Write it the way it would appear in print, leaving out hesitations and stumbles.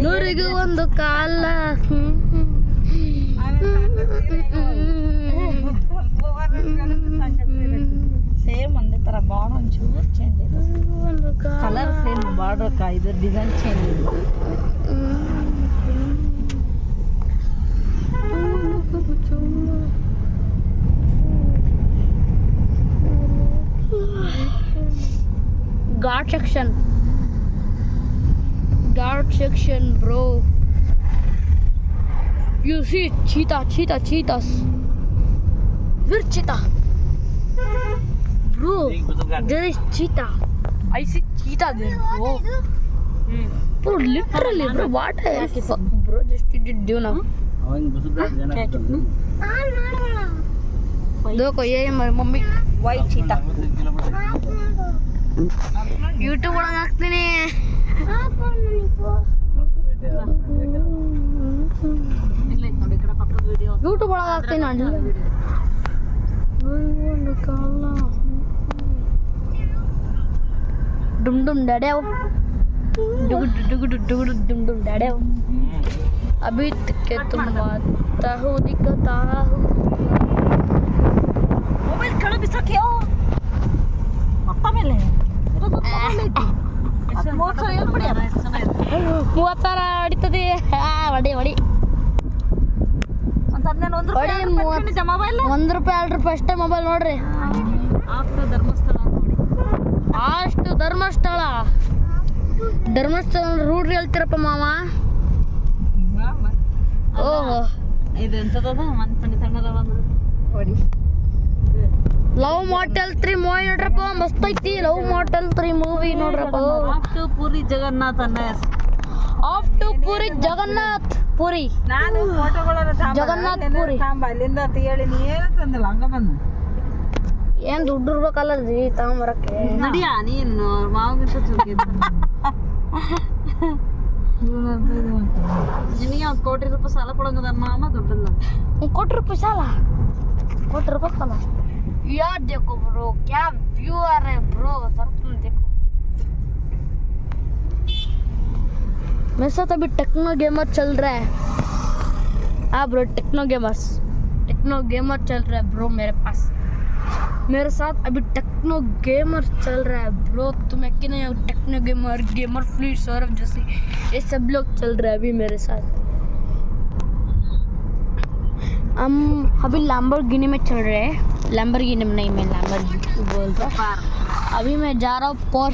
ನೂರಿಗೂ ಒಂದು ಕಾಲ. ಸೇಮ್ ಒಂದೇ ಥರ ಬಾರ್ಡರ್ ಒಂಚೂರು ಚೇಂಜ್ ಇದೆ, ಕಲರ್ ಸೇಮ್ ಬಾರ್ಡರ್ ಇದು ಡಿಸೈನ್ ಚೇಂಜ್ ಇದೆ. Guard section, bro. You see cheetahs. Where cheetah? Bro, there is cheetah. I see cheetah there, bro. Bro, literally, bro, what is bro? Just did you know? देखो ये हमारी mummy white cheetah YouTube ಒಳಗೆ ಹಾಕ್ತೀನಿ. YouTube ಒಳಗೆ ಹಾಕ್ತೀನಿ ನಾನು. ಡುಮ್ ಡುಮ್ ಡಡ್ಯಾವ್ ಡುಮ್ ಡಡ್ಯಾವ್ अभी तक तुम आता हो दिखता हो. ಮೊಬೈಲ್ ಕಳು ಬಿಸಾಕ್ಯೋ ಮತ್ತ ಮೇಲೆ ಮೂವತ್ತಾರ ಹೊಡಿತದೆ. ಹೊಡಿ ಮೊಬೈಲ್ ₹1 ₹2 ಅಷ್ಟೇ ಮೊಬೈಲ್ ನೋಡ್ರಿ. ಅಷ್ಟು ಧರ್ಮಸ್ಥಳ ರೂಢಿ ಹೇಳ್ತೀರಪ್ಪ ಮಾವ. ಓಹೋ ಇದು ಎಂತದ ಮನ್ಪಂಡಿ ತಣ್ಣರ ಬಂದ್ರು ಹೊಡಿ. ಲವ್ ಮಾಟೆಲ್ 3 ಮೂವಿ ನೋಡ್ರಪ್ಪ, ಮಸ್ತ್ ಐತಿ. ಲವ್ ಮಾಟೆಲ್ 3 ಮೂವಿ ನೋಡ್ರಪ್ಪ. ಆಫ್ ಟು ಪುರಿ ಜಗನ್ನಾಥ್ ಅನ್ನ ಆಫ್ ಟು ಪುರಿ ಜಗನ್ನಾಥ್ ಪುರಿ. ನಾನು ಫೋಟೋಗಳನ್ನ ಜಗನ್ನಾಥ್ ಪುರಿ ಅಲ್ಲಿಂದ ಅಂತ ಹೇಳಿ ನೀ ಏನು ತಂದಿಲ್ಲ ಹಂಗ ಬಂದು ಏನ್ ದುಡ್ಡು ಇರ್ಬೇಕಲ್ಲ ರೀ ತಗೊಂಬರಕ್ಕೆ. ನಡಿಯಾ ನೀನು ಮಾವಿಗಿಂತ ಚುರುಕಿ ನಿನಗೆ ₹1,00,00,000 ಸಾಲ ಕೊಡಂಗದ ಮಾಮ ದುಡ್ಡಿಲ್ಲ. ₹1,00,00,000 ಸಾಲ ₹1,00,00,000 यार देखो ब्रो क्या व्यू आ रहा है ब्रो, सर तुम देखो. मेरे साथ अभी टेक्नो गेमर चल रहा है. हाँ ब्रो टेक्नो गेमर चल रहा है ब्रो मेरे साथ अभी टेक्नो गेमर चल रहा है ब्रो. तुम्हें कि नहीं टेक्नो गेमर फ्लीट सौरभ जैसे ये सब लोग चल रहे हैं अभी मेरे साथ. हम अभी लैम्बोर्गिनी में चल रहे हैं. लैम्बोर्गिनी नहीं, मैं लैम्बोर्गिनी बोल रहा हूँ. अभी मैं जा रहा हूँ पोर्श